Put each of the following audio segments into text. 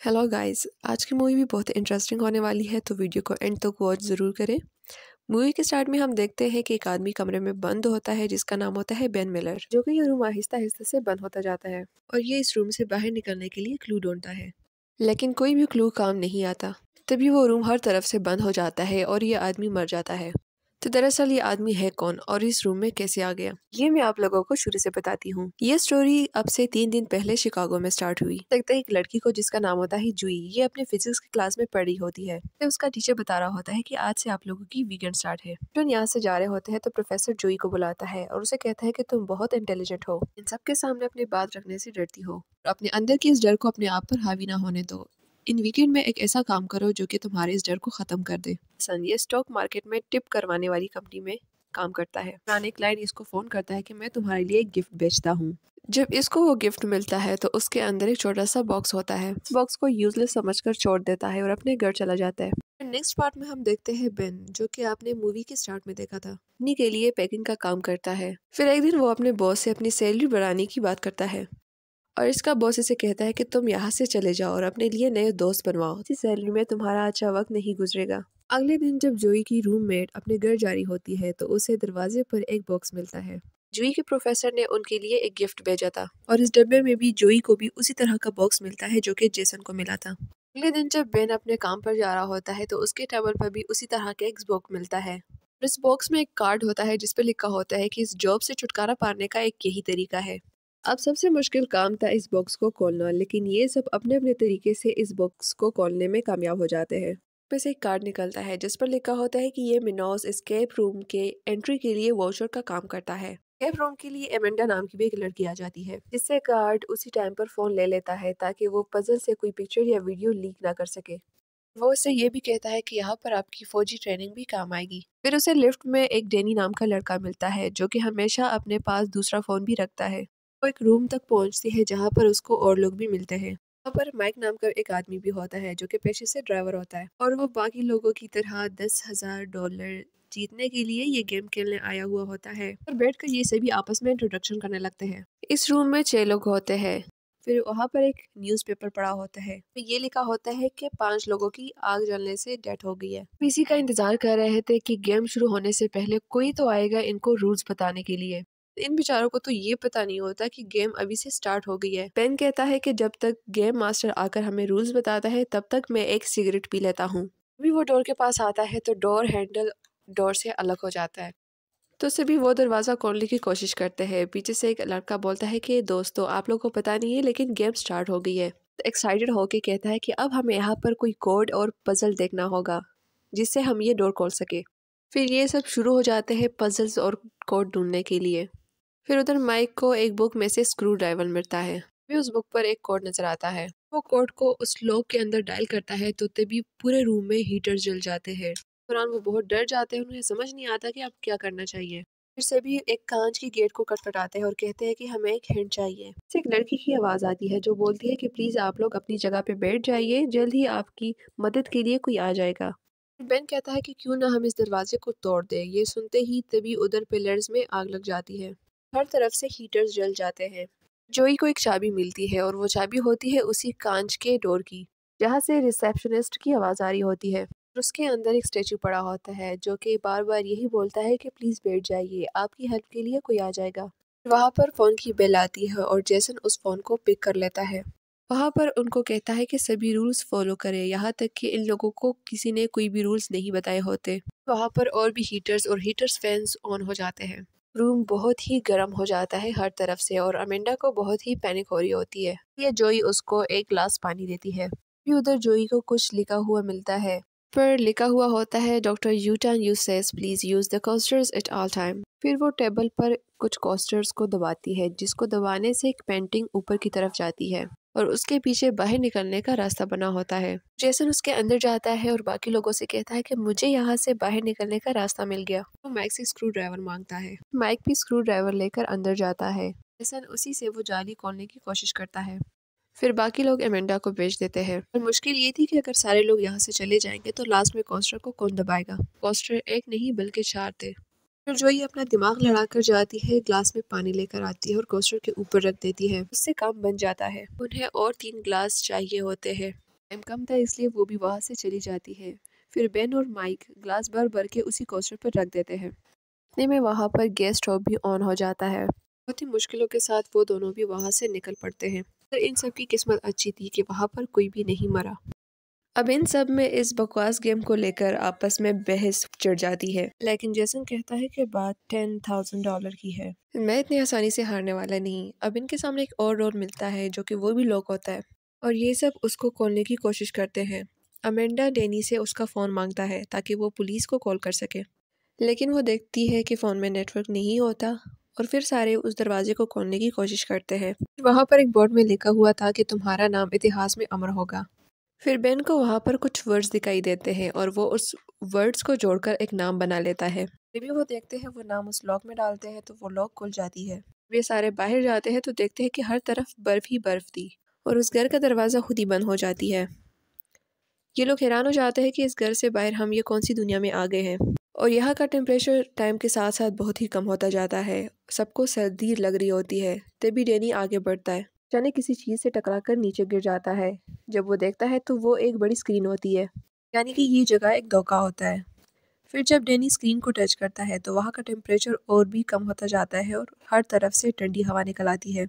Hello guys, आज की movie भी बहुत इंटरेस्टिंग होने वाली है तो वीडियो को एंड तक वॉच ज़रूर करें। मूवी के स्टार्ट में हम देखते हैं कि एक आदमी कमरे में बंद होता है जिसका नाम होता है बेन मिलर, जो कि ये रूम आहिस्ता आहिस्ता से बंद होता जाता है और ये इस रूम से बाहर निकलने के लिए क्लू ढूंढता है, लेकिन कोई भी क्लू काम नहीं आता। तभी वो रूम हर तरफ से बंद हो जाता है और ये आदमी मर जाता है। तो दरअसल ये आदमी है कौन और इस रूम में कैसे आ गया, ये मैं आप लोगों को शुरू से बताती हूँ। ये स्टोरी अब से 3 दिन पहले शिकागो में स्टार्ट हुई। लगता है एक लड़की को जिसका नाम होता है जुई, ये अपने फिजिक्स की क्लास में पढ़ी होती है। तो उसका टीचर बता रहा होता है कि आज से आप लोगों की वीकेंड स्टार्ट है। जो यहाँ से जा रहे होते हैं तो प्रोफेसर जुई को बुलाता है और उसे कहता है कि तुम बहुत इंटेलिजेंट हो, इन सबके सामने अपनी बात रखने से डरती हो, अपने अंदर की इस डर को अपने आप पर हावी ना होने दो। इन वीकेंड में एक ऐसा काम करो जो कि तुम्हारे इस डर को खत्म कर दे। सन ये स्टॉक मार्केट में टिप करवाने वाली कंपनी में काम करता है। पुराने क्लाइंट इसको फोन करता है कि मैं तुम्हारे लिए एक गिफ्ट बेचता हूँ। जब इसको वो गिफ्ट मिलता है तो उसके अंदर एक छोटा सा बॉक्स होता है। इस बॉक्स को यूजलेस समझकर छोड़ देता है और अपने घर चला जाता है। नेक्स्ट पार्ट में हम देखते हैं बेन, जो कि आपने मूवी के स्टार्ट में देखा था, अपनी के लिए पैकिंग का काम करता है। फिर एक दिन वो अपने बॉस से अपनी सैलरी बढ़ाने की बात करता है और इसका बॉस इसे कहता है कि तुम यहाँ से चले जाओ और अपने लिए नए दोस्त बनवाओ, इसी सैलरी में तुम्हारा अच्छा वक्त नहीं गुजरेगा। अगले दिन जब जोई की रूममेट अपने घर जा रही होती है तो उसे दरवाजे पर एक बॉक्स मिलता है। जोई के प्रोफेसर ने उनके लिए एक गिफ्ट भेजा था और इस डब्बे में भी जोई को भी उसी तरह का बॉक्स मिलता है जो कि जेसन को मिला था। अगले दिन जब बेन अपने काम पर जा रहा होता है तो उसके टेबल पर भी उसी तरह का एक बॉक्स मिलता है। इस बॉक्स में एक कार्ड होता है जिसपे लिखा होता है कि इस जॉब से छुटकारा पाने का एक यही तरीका है। अब सबसे मुश्किल काम था इस बॉक्स को खोलना, लेकिन ये सब अपने अपने तरीके से इस बॉक्स को खोलने में कामयाब हो जाते हैं। पे से एक कार्ड निकलता है जिस पर लिखा होता है कि ये मिनोस एस्केप रूम के एंट्री के लिए वाउचर का काम करता है। एस्केप रूम के लिए एमेंडा नाम की भी एक लड़की आ जाती है, जिससे कार्ड उसी टाइम पर फोन ले लेता है ताकि वो पजल से कोई पिक्चर या वीडियो लीक ना कर सके। वो उससे ये भी कहता है कि यहाँ पर आपकी फौजी ट्रेनिंग भी काम आएगी। फिर उसे लिफ्ट में एक डेनी नाम का लड़का मिलता है जो कि हमेशा अपने पास दूसरा फोन भी रखता है। वो एक रूम तक पहुंचती है जहाँ पर उसको और लोग भी मिलते हैं। वहाँ पर माइक नाम का एक आदमी भी होता है जो कि पेशे से ड्राइवर होता है और वो बाकी लोगों की तरह $10,000 जीतने के लिए ये गेम खेलने आया हुआ होता है और बैठकर ये सभी आपस में इंट्रोडक्शन करने लगते हैं। इस रूम में 6 लोग होते हैं। फिर वहाँ पर एक न्यूज़पेपर पड़ा होता है, तो ये लिखा होता है कि 5 लोगों की आग जलने से डेथ हो गई है। इसी का इंतजार कर रहे थे कि गेम शुरू होने से पहले कोई तो आएगा इनको रूल्स बताने के लिए। इन बेचारों को तो ये पता नहीं होता कि गेम अभी से स्टार्ट हो गई है। पेन कहता है कि जब तक गेम मास्टर आकर हमें रूल्स बताता है तब तक मैं एक सिगरेट पी लेता हूँ। अभी वो डोर के पास आता है तो डोर हैंडल डोर से अलग हो जाता है, तो सभी वो दरवाज़ा खोलने की कोशिश करते हैं। पीछे से एक लड़का बोलता है कि दोस्तों आप लोगों को पता नहीं है लेकिन गेम स्टार्ट हो गई है। एक्साइटेड होके कहता है कि अब हमें यहाँ पर कोई कोड और पजल देखना होगा जिससे हम ये डोर खोल सके। फिर ये सब शुरू हो जाते हैं पजल्स और कोड ढूंढने के लिए। फिर उधर माइक को एक बुक में से स्क्रू ड्राइवर मिलता है। फिर उस बुक पर एक कोड नजर आता है। वो कोड को उस लॉक के अंदर डायल करता है तो तभी पूरे रूम में हीटर जल जाते हैं। दौरान वो बहुत डर जाते हैं, उन्हें समझ नहीं आता कि अब क्या करना चाहिए। फिर सभी एक कांच की गेट को खटखटाते हैं और कहते हैं कि हमें एक हैंड चाहिए। फिर एक लड़की की आवाज आती है जो बोलती है कि प्लीज आप लोग अपनी जगह पे बैठ जाइए, जल्द ही आपकी मदद के लिए कोई आ जाएगा। बेन कहता है कि क्यों ना हम इस दरवाजे को तोड़ दें। ये सुनते ही तभी उधर पिलर्स में आग लग जाती है, हर तरफ से हीटर्स जल जाते हैं। जोई को एक चाबी मिलती है और वो चाबी होती है उसी कांच के डोर की जहाँ से रिसेप्शनिस्ट की आवाज आ रही होती है। और उसके अंदर एक स्टेचू पड़ा होता है जो कि बार बार यही बोलता है कि प्लीज बैठ जाइए, आपकी हेल्प के लिए कोई आ जाएगा। वहाँ पर फोन की बेल आती है और जेसन उस फोन को पिक कर लेता है। वहाँ पर उनको कहता है कि सभी रूल्स फॉलो करें, यहाँ तक कि इन लोगों को किसी ने कोई भी रूल्स नहीं बताए होते। वहाँ पर और भी हीटर्स और हीटर्स फैंस ऑन हो जाते हैं। रूम बहुत ही गर्म हो जाता है हर तरफ से और अमेंडा को बहुत ही पैनिक हो रही होती है। ये जोई उसको एक ग्लास पानी देती है। फिर उधर जोई को कुछ लिखा हुआ मिलता है, पर लिखा हुआ होता है डॉक्टर यूटान you says please use the coasters at all time. फिर वो टेबल पर कुछ कोस्टर्स को दबाती है जिसको दबाने से एक पेंटिंग ऊपर की तरफ जाती है और उसके पीछे बाहर निकलने का रास्ता बना होता है। जेसन उसके अंदर जाता है और बाकी लोगों से कहता है कि मुझे यहाँ से बाहर निकलने का रास्ता मिल गया। वो माइक से स्क्रू ड्राइवर मांगता है। माइक भी स्क्रू ड्राइवर लेकर अंदर जाता है। जेसन उसी से वो जाली खोलने की कोशिश करता है। फिर बाकी लोग एमेंडा को भेज देते हैं और मुश्किल ये थी कि अगर सारे लोग यहाँ से चले जाएंगे तो लास्ट में कोस्टर को कौन दबाएगा। कोस्टर एक नहीं बल्कि 4 थे। फिर जो ये अपना दिमाग लड़ाकर जाती है, ग्लास में पानी लेकर आती है और कोस्टर के ऊपर रख देती है। उससे काम बन जाता है। उन्हें और 3 ग्लास चाहिए होते हैं। टाइम कम था इसलिए वो भी वहाँ से चली जाती है। फिर बेन और माइक ग्लास भर भर के उसी कोस्टर पर रख देते हैं। इतने में वहाँ पर गैस स्टोव भी ऑन हो जाता है। बहुत ही मुश्किलों के साथ वो दोनों भी वहाँ से निकल पड़ते हैं। पर इन सब की किस्मत अच्छी थी कि वहाँ पर कोई भी नहीं मरा। अब इन सब में इस बकवास गेम को लेकर आपस में बहस चिढ़ जाती है, लेकिन जेसन कहता है कि बात $10,000 की है। मैं इतनी आसानी से हारने वाला नहीं। अब इनके सामने एक और डोर मिलता है जो कि वो भी लॉक होता है और ये सब उसको खोलने की कोशिश करते हैं। अमेंडा डेनी से उसका फ़ोन मांगता है ताकि वो पुलिस को कॉल कर सके, लेकिन वो देखती है कि फ़ोन में नेटवर्क नहीं होता और फिर सारे उस दरवाजे को खोलने की कोशिश करते हैं। वहाँ पर एक बोर्ड में लिखा हुआ था कि तुम्हारा नाम इतिहास में अमर होगा। फिर बेन को वहाँ पर कुछ वर्ड्स दिखाई देते हैं और वो उस वर्ड्स को जोड़कर एक नाम बना लेता है। जब भी वो देखते हैं वो नाम उस लॉक में डालते हैं तो वो लॉक खुल जाती है। वे सारे बाहर जाते हैं तो देखते हैं कि हर तरफ बर्फ ही बर्फ थी और उस घर का दरवाज़ा खुद ही बंद हो जाती है। ये लोग हैरान हो जाते हैं कि इस घर से बाहर हम ये कौन सी दुनिया में आ गए हैं। और यहाँ का टेम्परेचर टाइम के साथ साथ बहुत ही कम होता जाता है। सबको सर्दी लग रही होती है। तभी डेनी आगे बढ़ता है, जाने किसी चीज़ से टकराकर नीचे गिर जाता है। जब वो देखता है तो वो एक बड़ी स्क्रीन होती है, यानी कि ये जगह एक धोखा होता है। फिर जब डेनी स्क्रीन को टच करता है तो वहाँ का टेम्परेचर और भी कम होता जाता है और हर तरफ से ठंडी हवा निकल आती है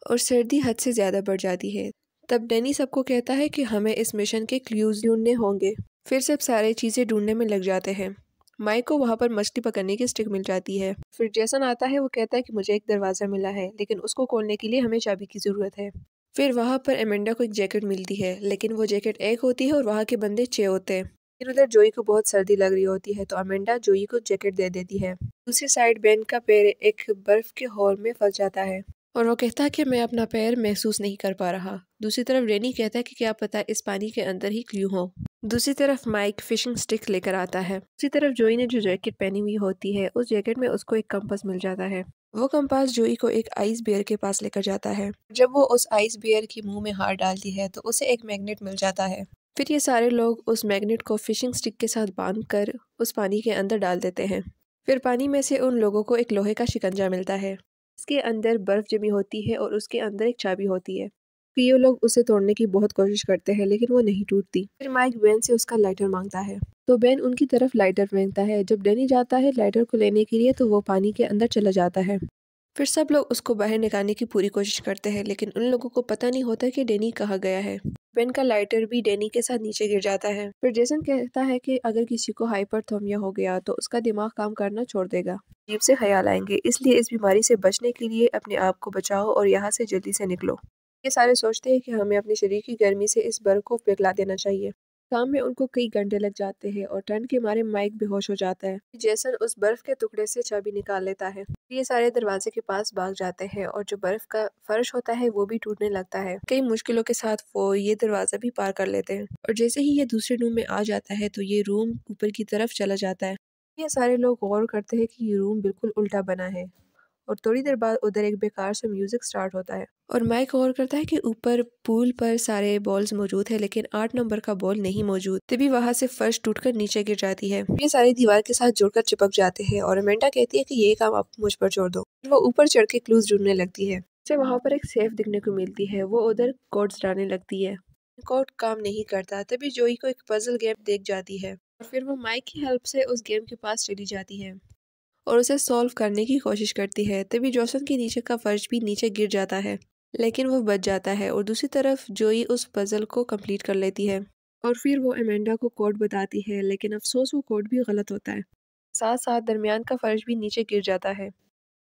और सर्दी हद से ज़्यादा बढ़ जाती है। तब डेनी सबको कहता है कि हमें इस मिशन के क्लूज ढूंढने होंगे। फिर सब सारे चीज़ें ढूंढने में लग जाते हैं। माइक को वहाँ पर मछली पकड़ने की स्टिक मिल जाती है। फिर जेसन आता है, वो कहता है कि मुझे एक दरवाज़ा मिला है लेकिन उसको खोलने के लिए हमें चाबी की ज़रूरत है। फिर वहाँ पर एमेंडा को एक जैकेट मिलती है, लेकिन वो जैकेट एक होती है और वहाँ के बंदे 6 होते हैं। फिर उधर जोई को बहुत सर्दी लग रही होती है तो अमेंडा जोई को जैकेट दे देती है। दूसरी साइड बेन का पैर एक बर्फ के होल में फंस जाता है और वो कहता है कि मैं अपना पैर महसूस नहीं कर पा रहा। दूसरी तरफ रेनी कहता है कि क्या पता इस पानी के अंदर ही क्लू हो। दूसरी तरफ माइक फिशिंग स्टिक लेकर आता है। दूसरी तरफ जोई ने जो जैकेट पहनी हुई होती है उस जैकेट में उसको एक कंपास मिल जाता है। वो कंपास जोई को एक आइस बियर के पास लेकर जाता है। जब वो उस आइस बियर की मुंह में हाथ डालती है तो उसे एक मैग्नेट मिल जाता है। फिर ये सारे लोग उस मैग्नेट को फिशिंग स्टिक के साथ बांध कर उस पानी के अंदर डाल देते हैं। फिर पानी में से उन लोगों को एक लोहे का शिकंजा मिलता है। इसके अंदर बर्फ जमी होती है और उसके अंदर एक चाबी होती है। फिर ये लोग उसे तोड़ने की बहुत कोशिश करते हैं लेकिन वो नहीं टूटती। फिर माइक बेन से उसका लाइटर मांगता है तो बेन उनकी तरफ लाइटर फेंकता है। जब डेनी जाता है लाइटर को लेने के लिए तो वो पानी के अंदर चला जाता है। फिर सब लोग उसको बाहर निकालने की पूरी कोशिश करते हैं लेकिन उन लोगों को पता नहीं होता कि डेनी कहाँ गया है। बेन का लाइटर भी डेनी के साथ नीचे गिर जाता है। फिर जेसन कहता है कि अगर किसी को हाइपरथर्मिया हो गया तो उसका दिमाग काम करना छोड़ देगा, अजीब से ख्याल आएंगे, इसलिए इस बीमारी से बचने के लिए अपने आप को बचाओ और यहाँ से जल्दी से निकलो। ये सारे सोचते हैं कि हमें अपने शरीर की गर्मी से इस बर्फ को पिघला देना चाहिए। काम में उनको कई घंटे लग जाते हैं और ठंड के मारे माइक बेहोश हो जाता है। जेसन उस बर्फ के टुकड़े से चाबी निकाल लेता है। ये सारे दरवाजे के पास भाग जाते हैं और जो बर्फ का फर्श होता है वो भी टूटने लगता है। कई मुश्किलों के साथ वो ये दरवाजा भी पार कर लेते हैं और जैसे ही ये दूसरे रूम में आ जाता है तो ये रूम ऊपर की तरफ चला जाता है। ये सारे लोग गौर करते हैं कि ये रूम बिल्कुल उल्टा बना है और थोड़ी देर बाद उधर एक बेकार सा म्यूजिक स्टार्ट होता है और माइक गौर करता है कि ऊपर पूल पर सारे बॉल्स मौजूद है लेकिन 8 नंबर का बॉल नहीं मौजूद। तभी वहां से फर्श टूटकर नीचे गिर जाती है। ये सारे दीवार के साथ जुड़कर चिपक जाते हैं और अमेंडा कहती है कि ये काम आप मुझ पर छोड़ दो। वो ऊपर चढ़ के क्लूज ढूंढने लगती है। उसे वहां पर एक सेफ दिखने को मिलती है। वो उधर कोड्स डालने लगती है। कोड काम नहीं करता। तभी जोई को एक पजल गेम देख जाती है और फिर वो माइक की हेल्प से उस गेम के पास चली जाती है और उसे सॉल्व करने की कोशिश करती है। तभी जोसन के नीचे का फर्श भी नीचे गिर जाता है लेकिन वो बच जाता है और दूसरी तरफ जोई उस पजल को कंप्लीट कर लेती है और फिर वो अमेंडा को कोड बताती है लेकिन अफसोस वो कोड भी गलत होता है। साथ साथ दरमियान का फर्श भी नीचे गिर जाता है।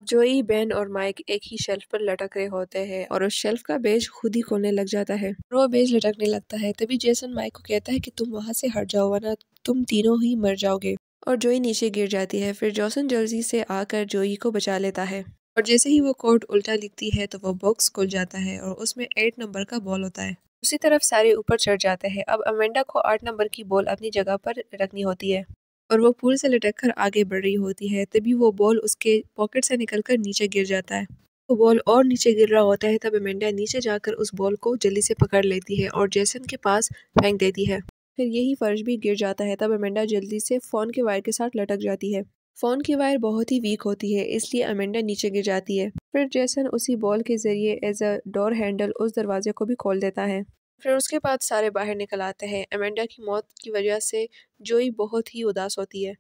जोई, बेन और माइक एक ही शेल्फ पर लटक रहे होते हैं और उस शेल्फ का बेज खुद ही खोलने लग जाता है और वो बेज लटकने लगता है। तभी जेसन माइक को कहता है कि तुम वहां से हट जाओ वरना तुम तीनों ही मर जाओगे और जोई नीचे गिर जाती है। फिर जोसन जल्दी से आकर जोई को बचा लेता है और जैसे ही वो कोड उल्टा लिखती है तो वो बॉक्स खुल जाता है और उसमें 8 नंबर का बॉल होता है। उसी तरफ सारे ऊपर चढ़ जाते हैं। अब अमेंडा को 8 नंबर की बॉल अपनी जगह पर रखनी होती है और वो पूल से लटक कर आगे बढ़ रही होती है। तभी वो बॉल उसके पॉकेट से निकलकर नीचे गिर जाता है। वो बॉल और नीचे गिर रहा होता है तब अमेंडा नीचे जाकर उस बॉल को जल्दी से पकड़ लेती है और जेसन के पास फेंक देती है। फिर यही फर्श भी गिर जाता है तब अमेंडा जल्दी से फोन के वायर के साथ लटक जाती है। फोन की वायर बहुत ही वीक होती है इसलिए अमेंडा नीचे गिर जाती है। फिर जेसन उसी बॉल के जरिए एज अ डोर हैंडल उस दरवाजे को भी खोल देता है। फिर उसके बाद सारे बाहर निकल आते हैं। अमेंडा की मौत की वजह से जोई बहुत ही उदास होती है।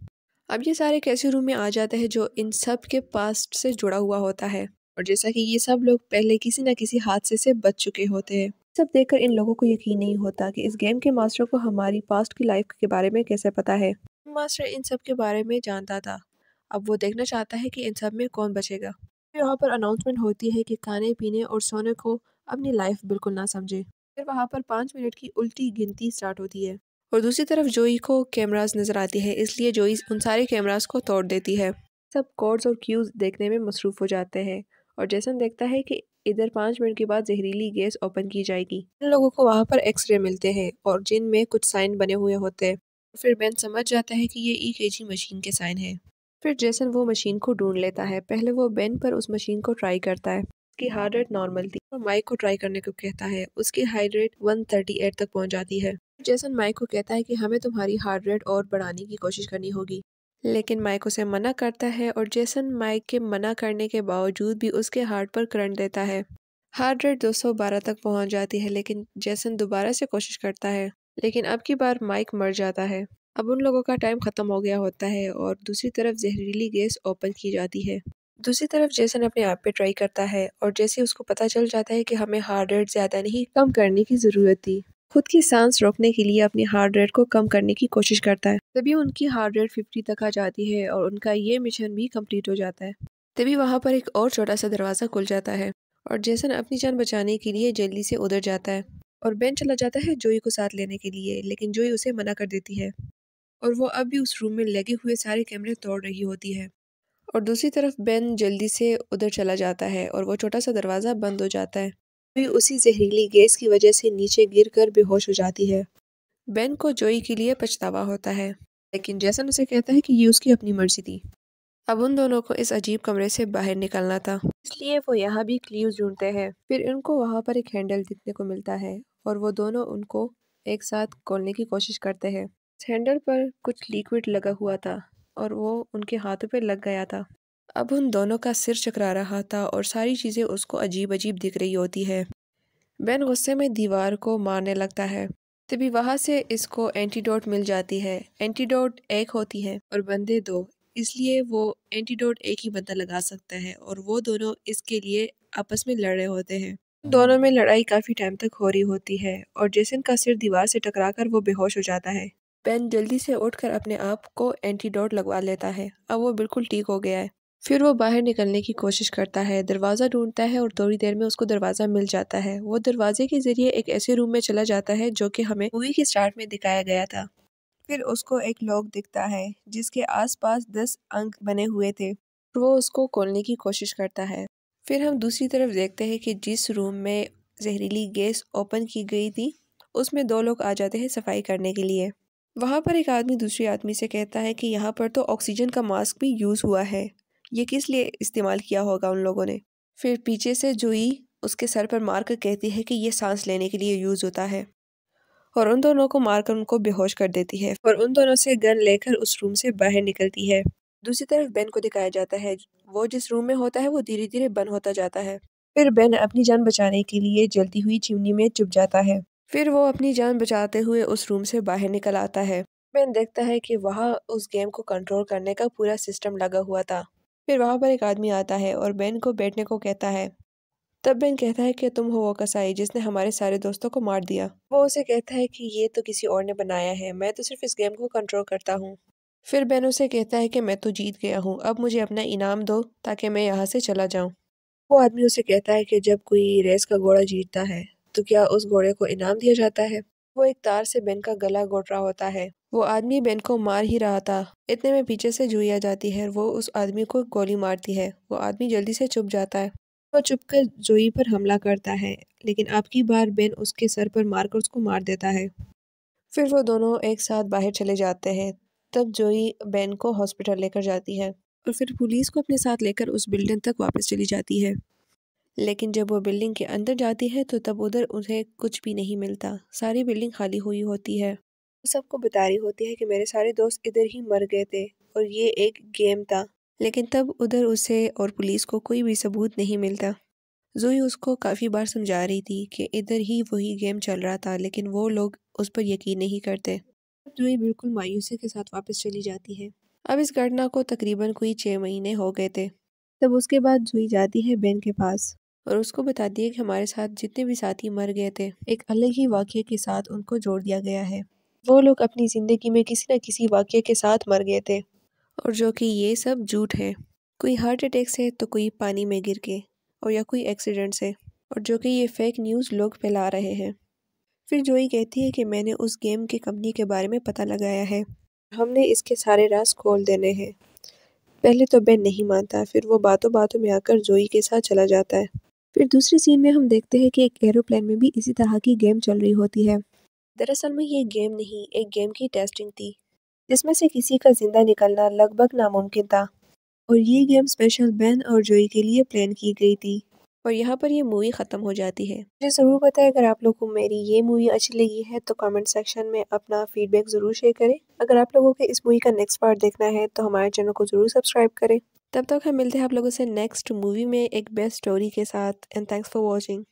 अब ये सारे एक ऐसे रूम में आ जाते हैं जो इन सब के पास्ट से जुड़ा हुआ होता है, और जैसा कि ये सब लोग पहले किसी न किसी हादसे से बच चुके होते हैं। सब देखकर इन लोगों को यकीन नहीं होता कि इस गेम के मास्टर को हमारी पास्ट की लाइफ के बारे में कैसे पता है। मास्टर इन सब के बारे में जानता था। अब वो देखना चाहता है कि इन सब में कौन बचेगा। यहाँ पर अनाउंसमेंट होती है कि खाने पीने और सोने को अपनी लाइफ बिल्कुल ना समझे। फिर वहाँ पर 5 मिनट की उल्टी गिनती स्टार्ट होती है और दूसरी तरफ जोई को कैमरास नजर आती है, इसलिए जोई उन सारे कैमरास को तोड़ देती है। सब कोड्स और क्यूज देखने में मसरूफ हो जाते हैं और जैसन देखता है कि इधर 5 मिनट के बाद जहरीली गैस ओपन की जाएगी। इन लोगों को वहाँ पर एक्सरे मिलते हैं और जिनमें कुछ साइन बने हुए होते हैं। फिर बेन समझ जाता है कि ये ईकेजी मशीन के साइन है। फिर जेसन वो मशीन को ढूंढ लेता है। पहले वो बेन पर उस मशीन को ट्राई करता है। उसकी हार्ट रेट नॉर्मल थी और माइक को ट्राई करने को कहता है। उसकी हार्ट रेट 138 तक पहुंच जाती है। जेसन माइक को कहता है कि हमें तुम्हारी हार्ट रेट और बढ़ाने की कोशिश करनी होगी, लेकिन माइक उसे मना करता है और जेसन माइक के मना करने के बावजूद भी उसके हार्ट पर करंट देता है। हार्ट रेट 212 तक पहुंच जाती है, लेकिन जेसन दोबारा से कोशिश करता है, लेकिन अब की बार माइक मर जाता है। अब उन लोगों का टाइम खत्म हो गया होता है और दूसरी तरफ जहरीली गैस ओपन की जाती है। दूसरी तरफ जेसन अपने आप पे ट्राई करता है और जैसे उसको पता चल जाता है कि हमें हार्ट रेट ज्यादा नहीं कम करने की जरूरत थी, खुद की सांस रोकने के लिए अपनी हार्ट रेट को कम करने की कोशिश करता है। तभी उनकी हार्ट रेट 50 तक आ जाती है और उनका ये मिशन भी कंप्लीट हो जाता है। तभी वहां पर एक और छोटा सा दरवाजा खुल जाता है और जेसन अपनी जान बचाने के लिए जल्दी से उधर जाता है और बेन चला जाता है जोई को साथ लेने के लिए, लेकिन जोई उसे मना कर देती है और वो अब भी उस रूम में लगे हुए सारे कैमरे तोड़ रही होती है। और दूसरी तरफ बेन जल्दी से उधर चला जाता है और वो छोटा सा दरवाज़ा बंद हो जाता है। जोई उसी जहरीली गैस की वजह से नीचे गिरकर बेहोश हो जाती है। बेन को जोई के लिए पछतावा होता है, लेकिन जैसन उसे कहता है कि ये उसकी अपनी मर्जी थी। अब उन दोनों को इस अजीब कमरे से बाहर निकलना था, इसलिए वो यहाँ भी क्ल्यूज ढूंढते हैं। फिर उनको वहाँ पर एक हैंडल दिखने को मिलता है और वो दोनों उनको एक साथ खोलने की कोशिश करते हैं। इस हैंडल पर कुछ लिक्विड लगा हुआ था और वो उनके हाथों पे लग गया था। अब उन दोनों का सिर चकरा रहा था और सारी चीज़ें उसको अजीब अजीब दिख रही होती है। बेन गुस्से में दीवार को मारने लगता है। तभी वहां से इसको एंटीडोट मिल जाती है। एंटीडोट एक होती है और बंदे दो, इसलिए वो एंटीडोट एक ही बंदा लगा सकता है और वो दोनों इसके लिए आपस में लड़ रहे होते हैं। दोनों में लड़ाई काफी टाइम तक हो रही होती है और जेसन का सिर दीवार से टकराकर वो बेहोश हो जाता है। बेन जल्दी से उठकर अपने आप को एंटीडोट लगवा लेता है। अब वो बिल्कुल ठीक हो गया है। फिर वो बाहर निकलने की कोशिश करता है, दरवाज़ा ढूंढता है और थोड़ी देर में उसको दरवाज़ा मिल जाता है। वो दरवाजे के जरिए एक ऐसे रूम में चला जाता है जो कि हमें मूवी के स्टार्ट में दिखाया गया था। फिर उसको एक लॉक दिखता है जिसके आसपास 10 अंक बने हुए थे। वो उसको खोलने की कोशिश करता है। फिर हम दूसरी तरफ देखते हैं कि जिस रूम में जहरीली गैस ओपन की गई थी उसमें दो लोग आ जाते हैं सफाई करने के लिए। वहाँ पर एक आदमी दूसरे आदमी से कहता है कि यहाँ पर तो ऑक्सीजन का मास्क भी यूज़ हुआ है, ये किस लिए इस्तेमाल किया होगा उन लोगों ने। फिर पीछे से जोई उसके सर पर मार कर कहती है कि ये सांस लेने के लिए यूज़ होता है और उन दोनों को मारकर उनको बेहोश कर देती है और उन दोनों से गन लेकर उस रूम से बाहर निकलती है। दूसरी तरफ बेन को दिखाया जाता है। वो जिस रूम में होता है वो धीरे धीरे बंद होता जाता है। फिर बेन अपनी जान बचाने के लिए जलती हुई चिमनी में छुप जाता है। फिर वो अपनी जान बचाते हुए उस रूम से बाहर निकल आता है। बेन देखता है कि वहाँ उस गेम को कंट्रोल करने का पूरा सिस्टम लगा हुआ था। फिर वहाँ पर एक आदमी आता है और बेन को बैठने को कहता है। तब बेन कहता है कि तुम हो वो कसाई जिसने हमारे सारे दोस्तों को मार दिया। वो उसे कहता है कि ये तो किसी और ने बनाया है, मैं तो सिर्फ इस गेम को कंट्रोल करता हूँ। फिर बेन उसे कहता है कि मैं तो जीत गया हूँ, अब मुझे अपना इनाम दो ताकि मैं यहाँ से चला जाऊँ। वो आदमी उसे कहता है कि जब कोई रेस का घोड़ा जीतता है तो क्या उस घोड़े को इनाम दिया जाता है। वो एक तार से बेन का गला घोट रहा होता है। वो आदमी बेन को मार ही रहा था, इतने में पीछे से जुई आ जाती है। वो उस आदमी को गोली मारती है। वो आदमी जल्दी से छुप जाता है। वो छुपकर जोई पर हमला करता है, लेकिन अब की बार बेन उसके सर पर मारकर उसको मार देता है। फिर वो दोनों एक साथ बाहर चले जाते हैं। तब जोई बेन को हॉस्पिटल लेकर जाती है और फिर पुलिस को अपने साथ लेकर उस बिल्डिंग तक वापस चली जाती है। लेकिन जब वो बिल्डिंग के अंदर जाती है तो तब उधर उन्हें कुछ भी नहीं मिलता। सारी बिल्डिंग खाली हुई होती है। वो सबको बता रही होती है कि मेरे सारे दोस्त इधर ही मर गए थे और ये एक गेम था। लेकिन तब उधर उसे और पुलिस को कोई भी सबूत नहीं मिलता। जोई उसको काफ़ी बार समझा रही थी कि इधर ही वही गेम चल रहा था, लेकिन वो लोग उस पर यकीन नहीं करते। जोई बिल्कुल मायूसी के साथ वापस चली जाती है। अब इस घटना को तकरीबन कोई 6 महीने हो गए थे। तब उसके बाद जोई जाती है बेन के पास और उसको बताती है कि हमारे साथ जितने भी साथी मर गए थे, एक अलग ही वाक़ये के साथ उनको जोड़ दिया गया है। वो लोग अपनी ज़िंदगी में किसी न किसी वाक़ये के साथ मर गए थे और जो कि ये सब झूठ है। कोई हार्ट अटैक से तो कोई पानी में गिर के और या कोई एक्सीडेंट से, और जो कि ये फेक न्यूज़ लोग फैला रहे हैं। फिर जोई कहती है कि मैंने उस गेम की कंपनी के बारे में पता लगाया है, हमने इसके सारे राज खोल देने हैं। पहले तो बेन नहीं मानता, फिर वो बातों बातों में आकर जोई के साथ चला जाता है। फिर दूसरी सीन में हम देखते हैं कि एक एरोप्लेन में भी इसी तरह की गेम चल रही होती है। दरअसल में ये गेम नहीं, एक गेम की टेस्टिंग थी जिसमें से किसी का जिंदा निकलना लगभग नामुमकिन था, और ये गेम स्पेशल बेन और जोई के लिए प्लान की गई थी। और यहाँ पर ये मूवी ख़त्म हो जाती है। मुझे ज़रूर बताएं अगर आप लोगों को मेरी ये मूवी अच्छी लगी है, तो कमेंट सेक्शन में अपना फीडबैक ज़रूर शेयर करें। अगर आप लोगों को इस मूवी का नेक्स्ट पार्ट देखना है तो हमारे चैनल को ज़रूर सब्सक्राइब करें। तब तक हम मिलते हैं आप लोगों से नेक्स्ट मूवी में एक बेस्ट स्टोरी के साथ। And thanks for watching.